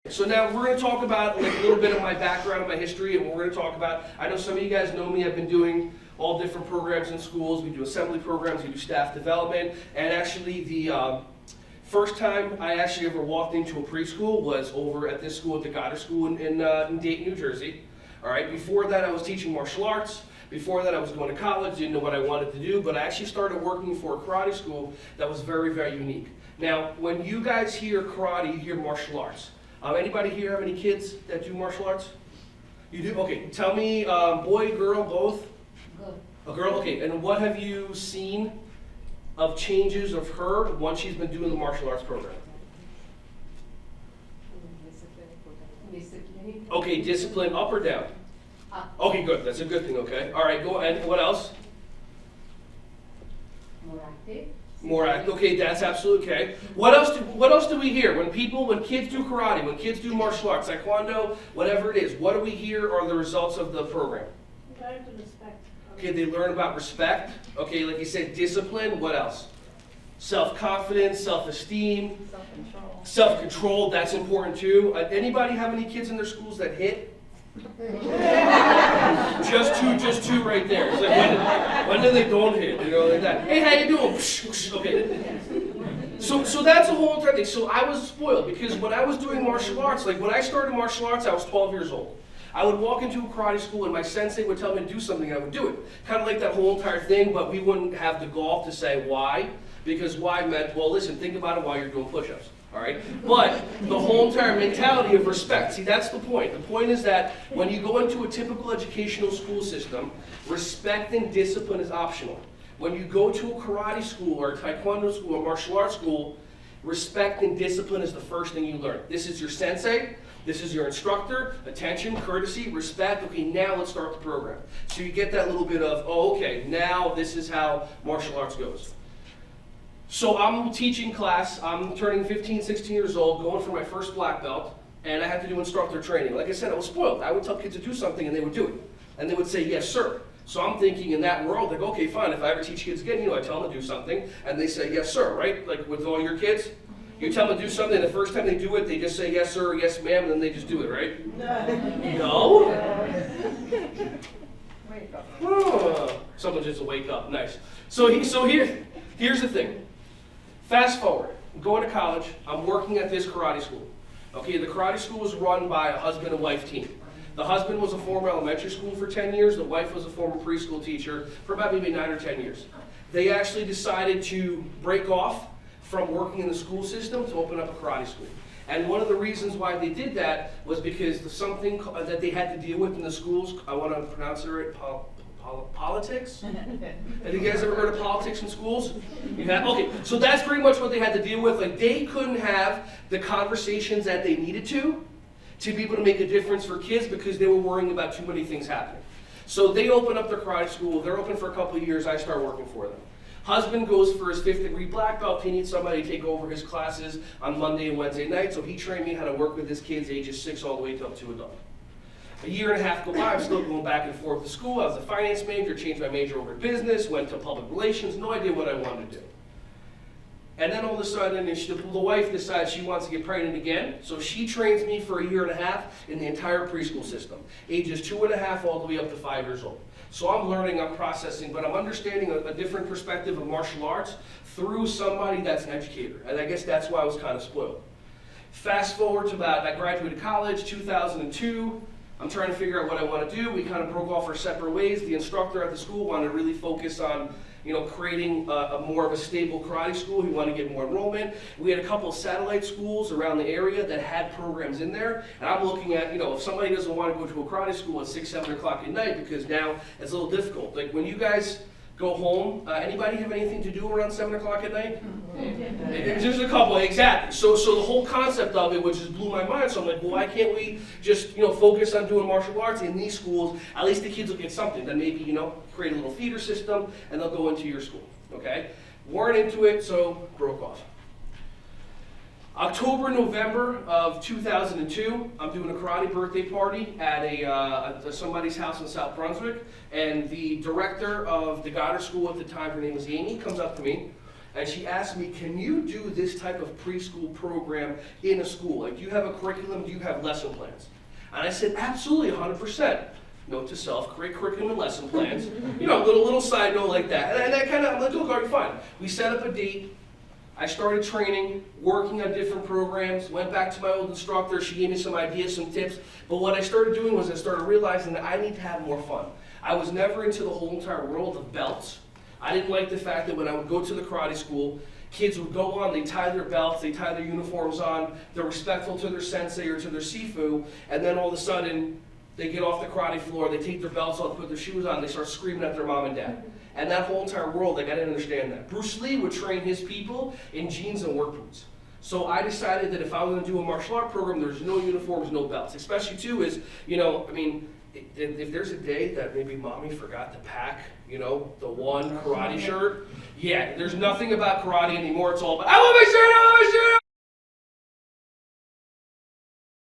So now we're going to talk about like a little bit of my background and my history, and we're going to talk about, I know some of you guys know me, I've been doing all different programs in schools. We do assembly programs, we do staff development, and actually the first time I actually ever walked into a preschool was over at this school, at the Goddard School in Dayton, New Jersey. All right, before that I was teaching martial arts. Before that I was going to college, didn't know what I wanted to do, but I actually started working for a karate school that was very, very unique. Now, when you guys hear karate, you hear martial arts. Anybody here have any kids that do martial arts? You do? Okay, tell me, boy, girl, both? Good. A girl? Okay, and what have you seen of changes of her once she's been doing the martial arts program? Discipline. Okay, discipline up or down? Up. Okay, good, that's a good thing, okay. All right, go, and what else? More active. More active. Okay, that's absolutely okay. What else do we hear when kids do karate, when kids do martial arts, taekwondo, whatever it is? What do we hear are the results of the program? Learn to respect. Okay, they learn about respect. Okay, like you said, discipline. What else? Self-confidence, self-esteem, Self-control. self-control. That's important too. Anybody have any kids in their schools that hit? just two right there. It's like when do they don't hit? You know, like that. Hey, how you doing? Okay. So that's a whole entire thing. So I was spoiled because when I was doing martial arts, like when I started martial arts, I was 12 years old. I would walk into a karate school and my sensei would tell me to do something, and I would do it. Kind of like that whole entire thing, but we wouldn't have the gall to say why, because why meant, well, listen, think about it while you're doing push-ups. All right? But the whole entire mentality of respect, see, that's the point. The point is that when you go into a typical educational school system, respect and discipline is optional. When you go to a karate school or a taekwondo school or martial arts school, respect and discipline is the first thing you learn. This is your sensei, this is your instructor, attention, courtesy, respect. Okay, now let's start the program. So you get that little bit of, oh, okay, now this is how martial arts goes. So I'm teaching class, I'm turning 15, 16 years old, going for my first black belt, and I had to do instructor training. Like I said, I was spoiled. I would tell kids to do something and they would do it. And they would say, yes, sir. So I'm thinking in that world, like, okay, fine, if I ever teach kids again, I tell them to do something, and they say, yes, sir, right? Like with all your kids, you tell them to do something, the first time they do it, they just say, yes, sir, or yes, ma'am, and then they just do it, right? No? Wake up. Oh, someone just wake up, nice. So here's the thing. Fast forward, I'm going to college, I'm working at this karate school. Okay, the karate school was run by a husband and wife team. The husband was a former elementary school for 10 years, the wife was a former preschool teacher for about maybe 9 or 10 years. They actually decided to break off from working in the school system to open up a karate school. And one of the reasons why they did that was because something that they had to deal with in the schools, I want to pronounce it right, politics? Have you guys ever heard of politics in schools? You have? Okay, so that's pretty much what they had to deal with. Like, they couldn't have the conversations that they needed to be able to make a difference for kids because they were worrying about too many things happening. So they open up their karate school, they're open for a couple of years, I start working for them. Husband goes for his 5th degree black belt, he needs somebody to take over his classes on Monday and Wednesday night, so he trained me how to work with his kids ages 6 all the way up to adult. A year and a half go by, I'm still going back and forth to school. I was a finance major, changed my major over to business, went to public relations, no idea what I wanted to do. And then all of a sudden, the wife decides she wants to get pregnant again, so she trains me for a year and a half in the entire preschool system, ages 2.5 all the way up to 5 years old. So I'm learning, I'm processing, but I'm understanding a different perspective of martial arts through somebody that's an educator. And I guess that's why I was kind of spoiled. Fast forward to I graduated college, 2002. I'm trying to figure out what I want to do. We kind of broke off our separate ways. The instructor at the school wanted to really focus on creating a more of a stable karate school. He wanted to get more enrollment. We had a couple of satellite schools around the area that had programs in there. And I'm looking at, if somebody doesn't want to go to a karate school at 6, 7 o'clock at night, because now it's a little difficult. Like when you guys go home, anybody have anything to do around 7 o'clock at night? There's a couple, exactly. So the whole concept of it, which just blew my mind, so I'm like, well, why can't we just, focus on doing martial arts in these schools? At least the kids will get something. Then maybe, create a little feeder system, and they'll go into your school, okay? Weren't into it, so broke off. October, November of 2002, I'm doing a karate birthday party at somebody's house in South Brunswick, and the director of the Goddard School at the time, her name was Amy, comes up to me, and she asked me, can you do this type of preschool program in a school? Like, do you have a curriculum? Do you have lesson plans? And I said, absolutely, 100%. Note to self, create curriculum and lesson plans. You know, little side note like that. And I kind of, I'm like, okay, fine. We set up a date. I started training, working on different programs, went back to my old instructor. She gave me some ideas, some tips. But what I started doing was I started realizing that I need to have more fun. I was never into the whole entire world of belts. I didn't like the fact that when I would go to the karate school, kids would go on, they tie their belts, they tie their uniforms on, they're respectful to their sensei or to their sifu, and then all of a sudden, they get off the karate floor, they take their belts off, put their shoes on, they start screaming at their mom and dad. And that whole entire world, like, I didn't understand that. Bruce Lee would train his people in jeans and work boots. So I decided that if I was going to do a martial art program, there's no uniforms, no belts. Especially, too, is, you know, I mean, if there's a day that maybe mommy forgot to pack, you know, the one karate shirt, yeah, there's nothing about karate anymore. It's all about, I want my shirt, I